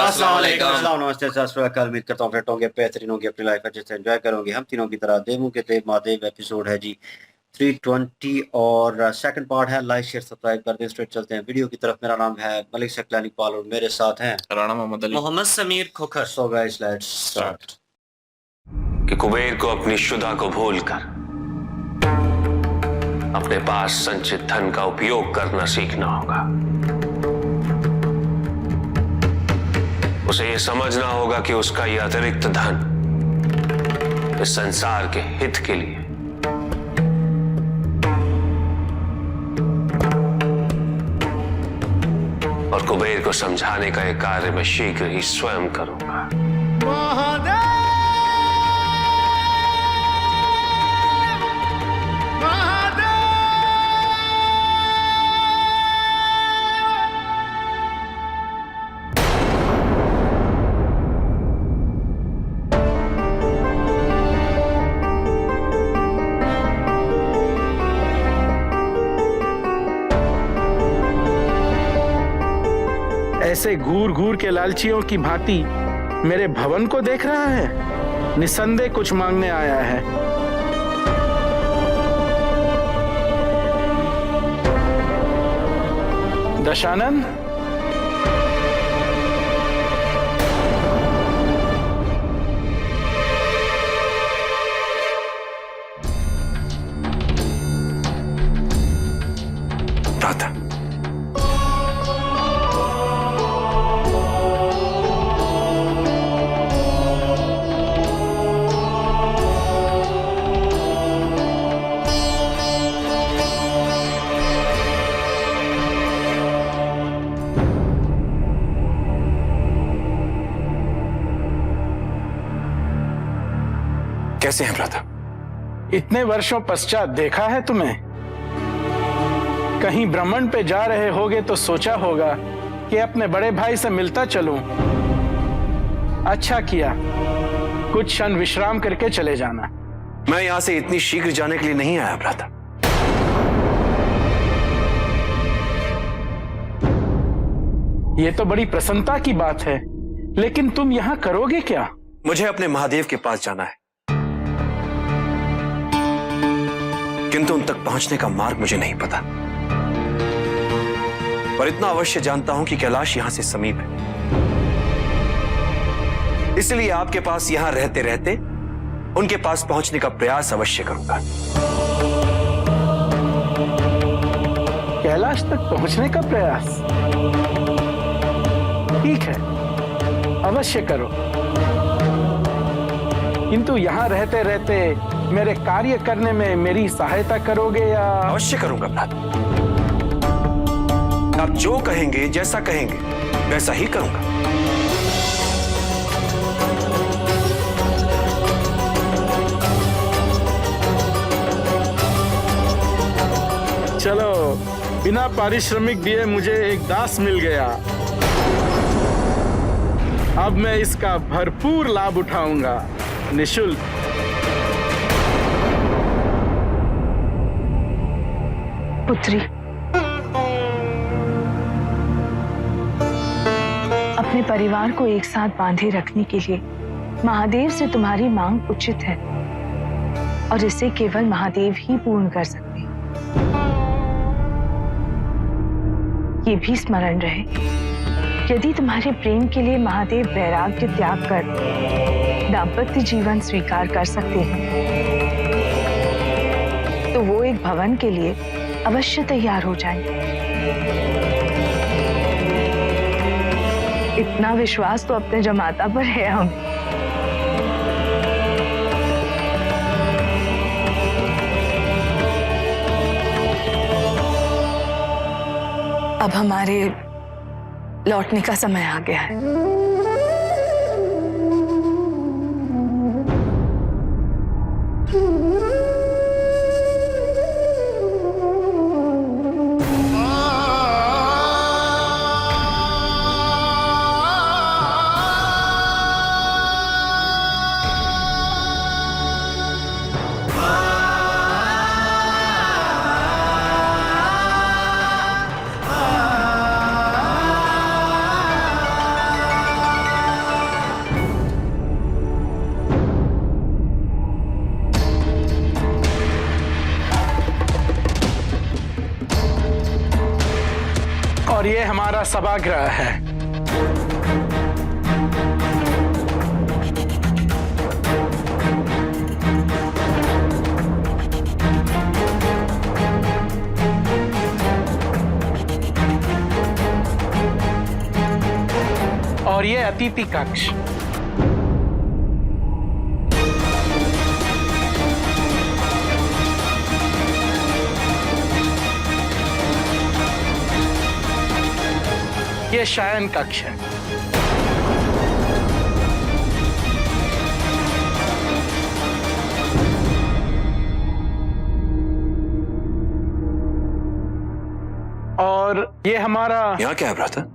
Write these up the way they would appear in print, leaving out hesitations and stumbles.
अस्सलाम वालेकुम। अस्सलाम, नमस्ते, सत श्री अकाल। उम्मीद करता हूँ फिट होंगे, बेहतरीन होंगे, अपनी लाइफ अच्छे से एंजॉय करोगे। हम तीनों की तरह देवों के देव महादेव एपिसोड है जी 320 और सेकंड पार्ट है। लाइक शेयर सब्सक्राइब कर दें। स्ट्रेट चलते हैं वीडियो की तरफ। मेरा नाम है मलिक सकलानी पाल और मेरे साथ हैं Rana Mohammad Ali, Mohammad Sameer Khokhar. So guys let's start. कि कुबेर को अपनी शुदा को भूलकर अपने पास संचित धन का उपयोग करना सीखना होगा। उसे यह समझना होगा कि उसका यह अतिरिक्त धन इस संसार के हित के लिए और कुबेर को समझाने का यह कार्य मैं शीघ्र ही स्वयं करूंगा। ऐसे घूर घूर के लालचियों की भांति मेरे भवन को देख रहा है। निसंदेह कुछ मांगने आया है। दशानन, भ्राता, कैसे हैं भ्राता? इतने वर्षों पश्चात देखा है तुम्हें। कहीं भ्रमण पे जा रहे होगे तो सोचा होगा कि अपने बड़े भाई से मिलता चलूं। अच्छा किया, कुछ क्षण विश्राम करके चले जाना। मैं यहां से इतनी शीघ्र जाने के लिए नहीं आया भ्राता। ये तो बड़ी प्रसन्नता की बात है, लेकिन तुम यहाँ करोगे क्या? मुझे अपने महादेव के पास जाना है, किंतु उन तक पहुंचने का मार्ग मुझे नहीं पता। पर इतना अवश्य जानता हूं कि कैलाश यहां से समीप है। इसलिए आपके पास यहां रहते रहते उनके पास पहुंचने का प्रयास अवश्य करूंगा। कैलाश तक पहुंचने का प्रयास? ठीक है, अवश्य करो। किंतु यहां रहते रहते मेरे कार्य करने में मेरी सहायता करोगे या? अवश्य करूंगा भ्राता। आप जो कहेंगे, जैसा कहेंगे, वैसा ही करूंगा। चलो, बिना पारिश्रमिक दिए मुझे एक दास मिल गया। अब मैं इसका भरपूर लाभ उठाऊंगा, निःशुल्क। पुत्री, अपने परिवार को एक साथ बांधे रखने के लिए महादेव से तुम्हारी मांग उचित है और इसे केवल महादेव ही पूर्ण कर सकते हैं। ये भी स्मरण रहे, यदि तुम्हारे प्रेम के लिए महादेव वैराग्य त्याग कर दाम्पत्य जीवन स्वीकार कर सकते हैं तो वो एक भवन के लिए अवश्य तैयार हो जाएंगे। इतना विश्वास तो अपने जमाता पर है हम। अब हमारे लौटने का समय आ गया है। और ये हमारा सभागृह है। और ये अतिथि कक्ष। ये शयन कक्ष है। और ये हमारा यहाँ क्या है भ्राता?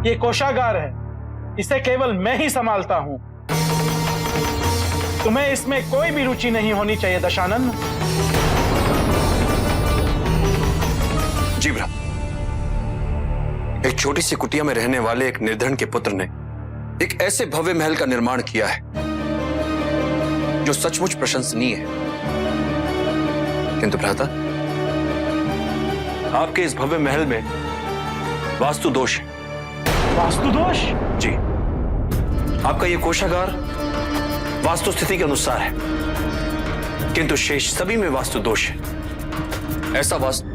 ये कोषागार है, इसे केवल मैं ही संभालता हूं। तुम्हें इसमें कोई भी रुचि नहीं होनी चाहिए दशानन। जी भ्रा, एक छोटी सी कुटिया में रहने वाले एक निर्धन के पुत्र ने एक ऐसे भव्य महल का निर्माण किया है जो सचमुच प्रशंसनीय है। किंतु भ्राता, आपके इस भव्य महल में वास्तु दोष है। वास्तु दोष? जी, आपका यह कोषागार वास्तु स्थिति के अनुसार है, किंतु शेष सभी में वास्तु दोष है। ऐसा वास्तु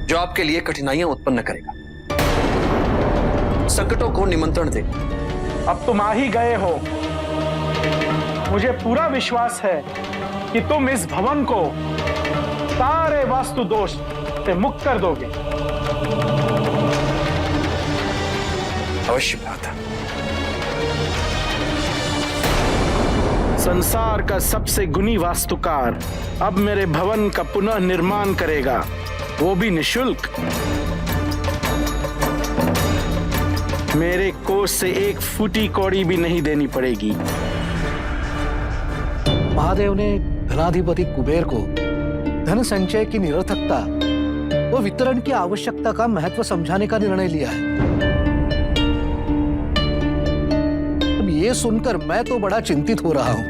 जो आपके लिए कठिनाइयां उत्पन्न करेगा, संकटों को निमंत्रण दे। अब तुम आ ही गए हो। मुझे पूरा विश्वास है कि तुम इस भवन को सारे वास्तु दोष से मुक्त कर दोगे। अवश्य भ्राता। संसार का सबसे गुणी वास्तुकार अब मेरे भवन का पुनः निर्माण करेगा, वो भी निशुल्क। मेरे कोष से एक फूटी कौड़ी भी नहीं देनी पड़ेगी। महादेव ने धनाधिपति कुबेर को धन संचय की निरर्थकता व वितरण की आवश्यकता का महत्व समझाने का निर्णय लिया है। अब ये सुनकर मैं तो बड़ा चिंतित हो रहा हूं।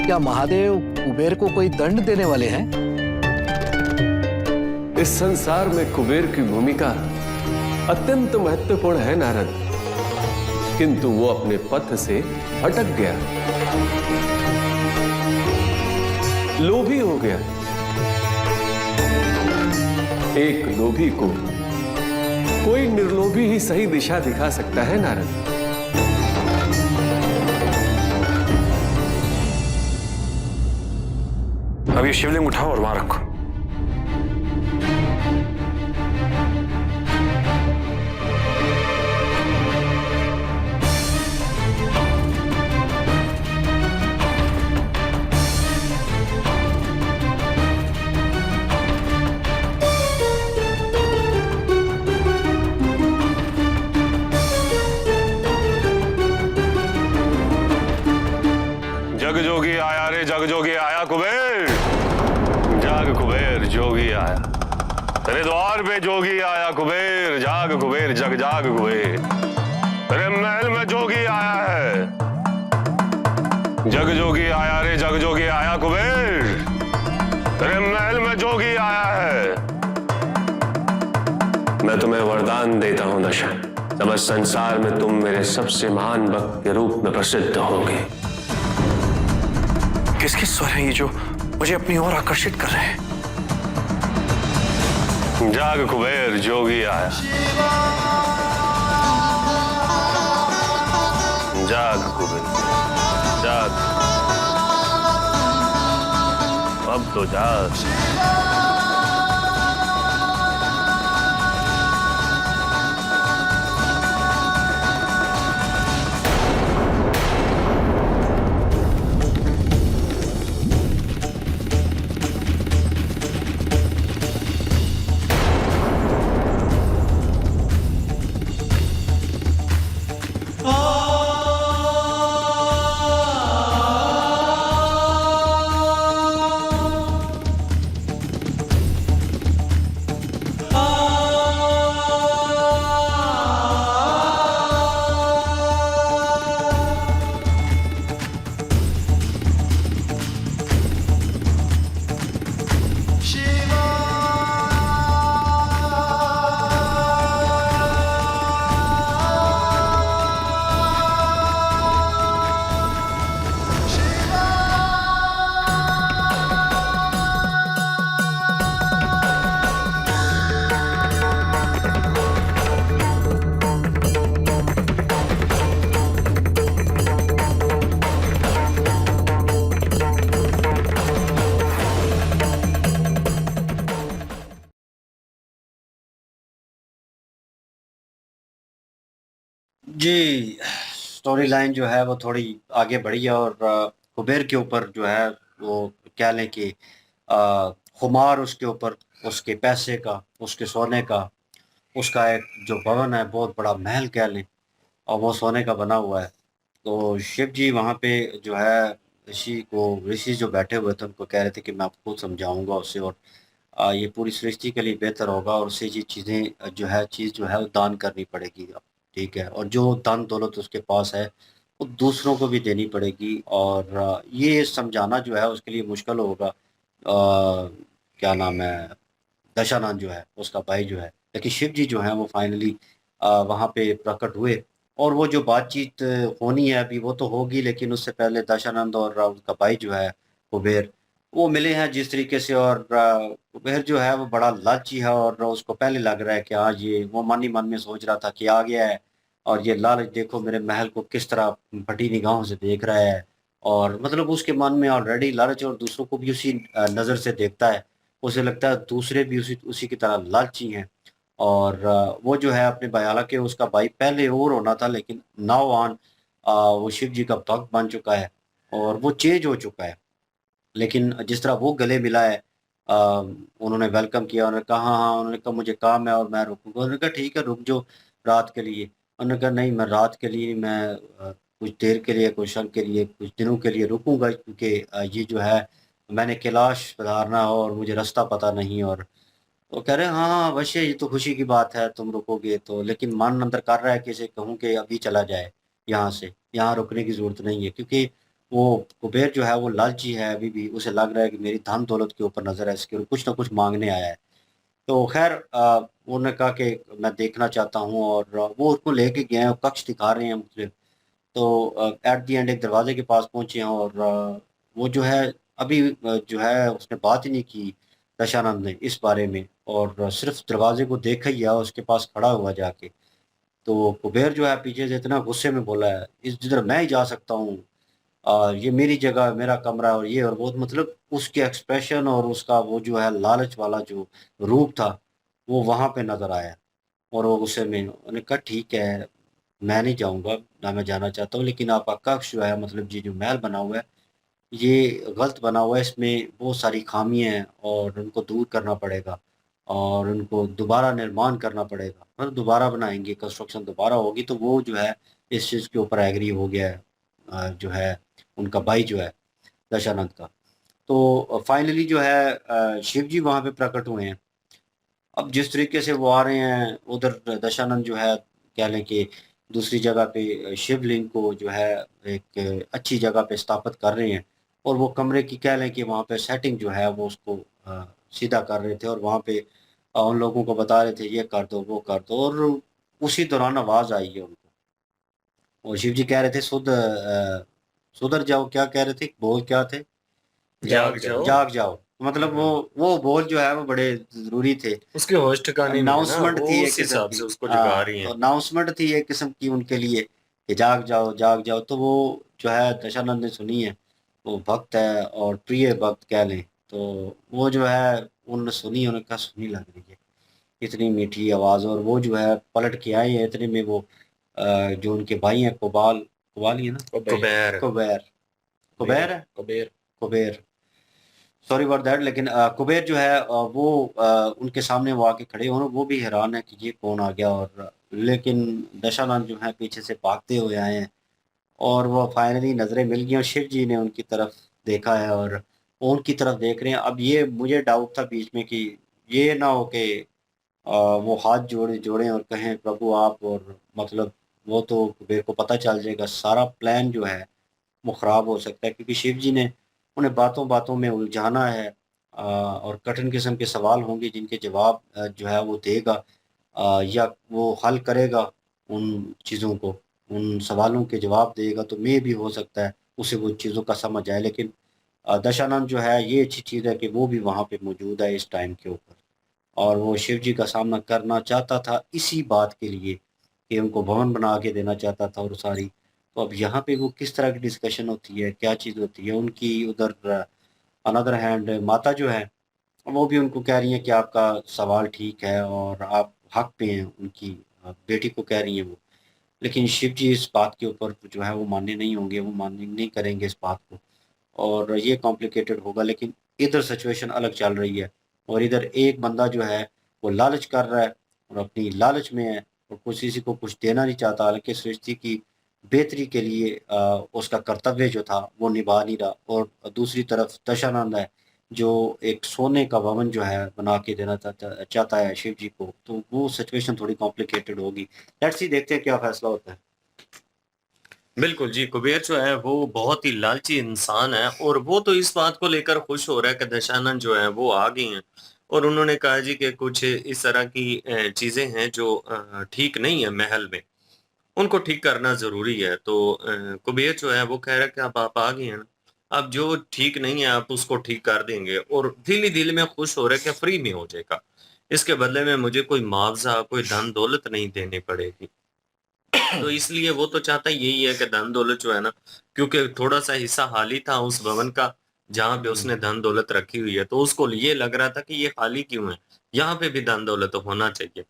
क्या महादेव कुबेर को कोई दंड देने वाले हैं? इस संसार में कुबेर की भूमिका अत्यंत महत्वपूर्ण है नारद, किंतु वो अपने पथ से भटक गया, लोभी हो गया। एक लोभी को कोई निर्लोभी ही सही दिशा दिखा सकता है नारद। अब ये शिवलिंग उठाओ और वहां रखो। जग जोगी आया रे, जग जोगी आया कुबेर। जाग कुबेर, जोगी आया तेरे द्वार पे, जोगी आया कुबेर। जाग कुबेर, जग जाग कुबेर, तेरे महल में जोगी आया है। जग जोगी आया रे, जग जोगी आया कुबेर, तेरे महल में जोगी आया है। मैं तुम्हें वरदान देता हूं दशा, समझ संसार में तुम मेरे सबसे महान भक्त के रूप में प्रसिद्ध होगे। किसके स्वर हैं ये जो मुझे अपनी ओर आकर्षित कर रहे हैं? जाग कुबेर, जोगी आया। जाग कुबेर, जाग, अब तो जाग। जी, स्टोरी लाइन जो है वो थोड़ी आगे बढ़ी है और कुबेर के ऊपर जो है वो कह लें कि खुमार उसके ऊपर, उसके पैसे का, उसके सोने का, उसका एक जो भवन है बहुत बड़ा महल कह लें और वो सोने का बना हुआ है। तो शिव जी वहाँ पे जो है ऋषि जो बैठे हुए थे उनको कह रहे थे कि मैं आपको खुद समझाऊँगा उसे और ये पूरी सृष्टि के लिए बेहतर होगा और उसे ये चीज़ें चीज़ जो है वो दान करनी पड़ेगी अब, ठीक है? और जो धन दौलत उसके पास है, वो दूसरों को भी देनी पड़ेगी और ये समझाना जो है उसके लिए मुश्किल होगा। क्या नाम है, दशानंद जो है, उसका भाई जो है। लेकिन शिव जी जो हैं वो फाइनली वहाँ पे प्रकट हुए और वो जो बातचीत होनी है अभी वो तो होगी लेकिन उससे पहले दशानंद और उनका भाई जो है कुबेर, वो मिले हैं जिस तरीके से और कुबेर जो है वो बड़ा लालची है और उसको पहले लग रहा है कि हाँ, ये वो मन ही मन में सोच रहा था कि आ गया है और ये लालच देखो मेरे महल को किस तरह फटी निगाहों से देख रहा है और मतलब उसके मन में ऑलरेडी लालच और दूसरों को भी उसी नज़र से देखता है। उसे लगता है दूसरे भी उसी उसी की तरह लालची हैं और वो जो है अपने भाई हालाँकि उसका भाई पहले और होना था लेकिन नाउ ऑन वो शिव जी का भक्त बन चुका है और वो चेंज हो चुका है। लेकिन जिस तरह वो गले मिला है उन्होंने वेलकम किया, उन्होंने कहा हाँ, हाँ, उन्होंने कहा मुझे काम है और मैं रुकूँगा। उन्होंने कहा ठीक है रुक जाओ रात के लिए। उन्होंने कहा नहीं मैं रात के लिए मैं कुछ देर के लिए, कुछ क्षण के लिए, कुछ दिनों के लिए रुकूँगा क्योंकि ये जो है मैंने कैलाश पधारना है और मुझे रास्ता पता नहीं और वो कह रहे हैं हाँ, हाँ, अवश्य ये तो खुशी की बात है तुम रुकोगे तो लेकिन मन अंदर कर रहा है कि इसे कहूँ कि अभी चला जाए यहाँ से, यहाँ रुकने की ज़रूरत नहीं है क्योंकि वो कुबेर जो है वो लालची है अभी भी, उसे लग रहा है कि मेरी धन दौलत के ऊपर नज़र है इसकी और कुछ ना कुछ माँगने आया है। तो ख़ैर उन्होंने कहा कि मैं देखना चाहता हूँ और वो उसको लेके गए हैं, कक्ष दिखा रहे हैं मुझे। तो एट द एंड एक दरवाज़े के पास पहुँचे हैं और वो जो है अभी जो है उसने बात ही नहीं की दशानंद ने इस बारे में और सिर्फ़ दरवाज़े को देखा ही है उसके पास खड़ा हुआ जाके। तो कुबेर जो है पीछे से इतना गुस्से में बोला है, इस जिधर मैं ही जा सकता हूँ ये मेरी जगह, मेरा कमरा है और ये और वो मतलब उसके एक्सप्रेशन और उसका वो जो है लालच वाला जो रूप था, वो वहाँ पे नज़र आया और वो गुस्से में उन्होंने कहा ठीक है, मैं नहीं जाऊँगा, ना मैं जाना चाहता हूँ लेकिन आपका कक्ष जो है मतलब ये जो महल बना हुआ है, ये गलत बना हुआ है, इसमें बहुत सारी खामियाँ हैं और उनको दूर करना पड़ेगा और उनको दोबारा निर्माण करना पड़ेगा। मतलब दोबारा बनाएँगे, कंस्ट्रक्शन दोबारा होगी तो वो जो है इस चीज़ के ऊपर एग्री हो गया है जो है उनका भाई जो है दशानंद का। तो फाइनली जो है शिव जी वहाँ पे प्रकट हुए हैं। अब जिस तरीके से वो आ रहे हैं, उधर दशानंद जो है कह लें कि दूसरी जगह पे शिवलिंग को जो है एक अच्छी जगह पे स्थापित कर रहे हैं और वो कमरे की कह लें कि वहाँ पे सेटिंग जो है वो उसको सीधा कर रहे थे और वहाँ पे उन लोगों को बता रहे थे ये कर दो, वो कर दो और उसी दौरान आवाज़ आई है उनको और शिव जी कह रहे थे सुधर जाओ, क्या कह रहे थे? बोल क्या थे? जाग जाओ। जाग जाओ। मतलब वो बोल जो है वो बड़े ज़रूरी थे। उसके होश ठिकाने नहीं है ना, अनाउंसमेंट वो थी एक उस किस्म हिसाब की। से उसको जगा हाँ, रही हैं। अनाउंसमेंट थी एक किस्म की उनके लिए कि जाग जाओ, जाग जाओ। तो वो जो है दशानंद ने सुनी है, वो भक्त है और प्रिय भक्त कह लें। तो वो जो है उन्होंने सुनी, उन्होंने कहा सुनी लग रही है, इतनी मीठी आवाज़ और वो जो है पलट के आए हैं इतने में वो जो उनके भाई हैं कोबाल ही है ना? कुबेर। कुबेर, कुबेर है? Kuber. Kuber. Sorry about that लेकिन कुबेर जो है वो उनके सामने वो आके खड़े हो वो भी हैरान है कि ये कौन आ गया और लेकिन दशानंद जो है पीछे से भागते हुए आए हैं और वो फाइनली नज़रें मिल गई और शिव जी ने उनकी तरफ देखा है और वो उनकी तरफ देख रहे हैं। अब ये मुझे डाउट था बीच में कि ये ना हो कि वो हाथ जोड़ें और कहें प्रभु आप और मतलब वो तो कुबेर को पता चल जाएगा सारा प्लान जो है वो ख़राब हो सकता है क्योंकि शिव जी ने उन्हें बातों-बातों में उलझाना है और कठिन किस्म के सवाल होंगे जिनके जवाब जो है वो देगा या वो हल करेगा उन चीज़ों को, उन सवालों के जवाब देगा तो मे भी हो सकता है उसे वो चीज़ों का समझ आए। लेकिन दशानंद जो है ये अच्छी चीज़ है कि वो भी वहाँ पे मौजूद है इस टाइम के ऊपर और वो शिव जी का सामना करना चाहता था इसी बात के लिए कि उनको भवन बना के देना चाहता था और सारी तो अब यहाँ पे वो किस तरह की डिस्कशन होती है, क्या चीज़ होती है, उनकी उधर अनदर हैंड माता जो है, वो भी उनको कह रही हैं कि आपका सवाल ठीक है और आप हक पे हैं उनकी बेटी को कह रही हैं वो। लेकिन शिव जी इस बात के ऊपर जो है वो मान्य नहीं होंगे, वो मान्य नहीं करेंगे इस बात को, और ये कॉम्प्लिकेटेड होगा। लेकिन इधर सिचुएशन अलग चल रही है, और इधर एक बंदा जो है वो लालच कर रहा है और अपनी लालच में है और किसी को कुछ देना नहीं चाहता, हालांकि सृष्टि की बेहतरी के लिए उसका कर्तव्य जो था वो निभा नहीं रहा। और दूसरी तरफ दशानंद है जो एक सोने का भवन जो है बना के देना चाहता है शिव जी को, तो वो सिचुएशन थोड़ी कॉम्प्लिकेटेड होगी। लेट्स सी, देखते हैं क्या फैसला होता है। बिल्कुल जी, कुबेर जो है वो बहुत ही लालची इंसान है और वो तो इस बात को लेकर खुश हो रहा है कि दशानंद जो है वो आ गई हैं और उन्होंने कहा जी कि कुछ इस तरह की चीजें हैं जो ठीक नहीं है महल में, उनको ठीक करना ज़रूरी है। तो कुबेर जो है वो कह रहा है कि अब आप आ गए हैं ना, अब जो ठीक नहीं है आप उसको ठीक कर देंगे, और दिल ही दिल में खुश हो रहा है कि फ्री में हो जाएगा। इसके बदले में मुझे कोई मुआवज़ा, कोई धन-दौलत नहीं देनी पड़ेगी। तो इसलिए वो तो चाहता यही है कि धन-दौलत जो है ना, क्योंकि थोड़ा-सा हिस्सा खाली था उस भवन का, जहाँ पे उसने धन-दौलत रखी हुई है, तो उसको ये लग रहा था कि ये खाली क्यों है? यहाँ पे भी धन-दौलत होना चाहिए।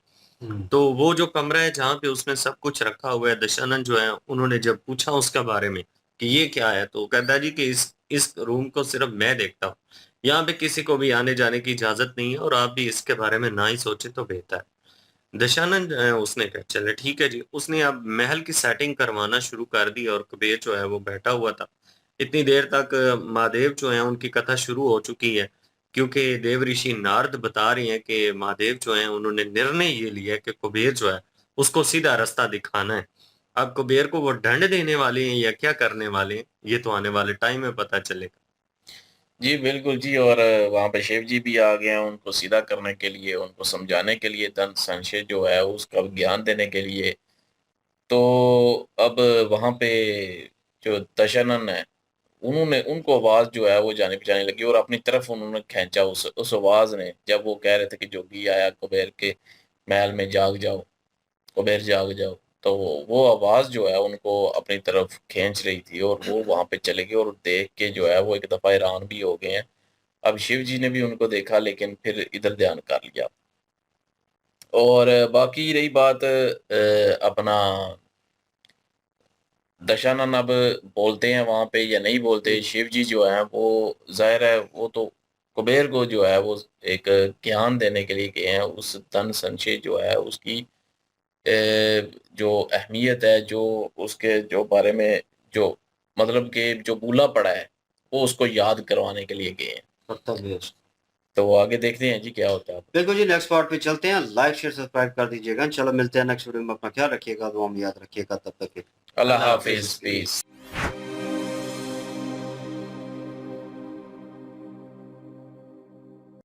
तो वो जो कमरा है जहाँ पे उसने सब कुछ रखा हुआ है, दशानंद जो है उन्होंने जब पूछा उसके बारे में कि ये क्या है, तो कहता है जी कि इस रूम को सिर्फ मैं देखता हूँ, यहाँ पे किसी को भी आने जाने की इजाजत नहीं है और आप भी इसके बारे में ना ही सोचे तो बेहतर है। दशानंद जो है उसने कहा चले ठीक है जी, उसने अब महल की सेटिंग करवाना शुरू कर दी और कबीर जो है वो बैठा हुआ था। इतनी देर तक महादेव जो है उनकी कथा शुरू हो चुकी है, क्योंकि देव ऋषि नारद बता रहे हैं कि महादेव जो है उन्होंने निर्णय ये लिया कि कुबेर जो है उसको सीधा रास्ता दिखाना है। अब कुबेर को वो दंड देने वाले हैं या क्या करने वाले हैं, ये तो आने वाले टाइम में पता चलेगा। जी, बिल्कुल जी। और वहाँ पे शिव जी भी आ गए हैं उनको सीधा करने के लिए, उनको समझाने के लिए, दंत संशय जो है उसका ज्ञान देने के लिए। तो अब वहाँ पे जो दशानन है, उन्होंने उनको आवाज़ जो है वो जानी-पहचानी लगी और अपनी तरफ उन्होंने खींचा उस आवाज़ ने, जब वो कह रहे थे कि जोगी आया कुबेर के महल में जाग जाओ, कुबेर जाग जाओ। तो वो आवाज़ जो है उनको अपनी तरफ खींच रही थी और वो वहाँ पे चले गए और देख के जो है वो एक दफ़ा हैरान भी हो गए हैं। अब शिव जी ने भी उनको देखा लेकिन फिर इधर ध्यान कर लिया। और बाकी रही बात अपना दशानन अब बोलते हैं वहाँ पे या नहीं बोलते, शिव जी जो हैं वो ज़ाहिर है वो तो कुबेर को जो है वो एक ज्ञान देने के लिए गए हैं, उस धन संचय जो है उसकी जो अहमियत है, जो उसके जो बारे में जो मतलब कि जो भूला पड़ा है, वो उसको याद करवाने के लिए गए हैं। कर्तव्य। तो आगे देखते हैं जी क्या होता है। बिल्कुल जी, नेक्स्ट पार्ट पे चलते हैं। लाइक शेयर सब्सक्राइब कर दीजिएगा। चलो मिलते हैं नेक्स्ट वीडियो में। अपना ख्याल रखिएगा, दुआ में याद रखिएगा। तब तक के अल्लाह हाफिज़, पीस।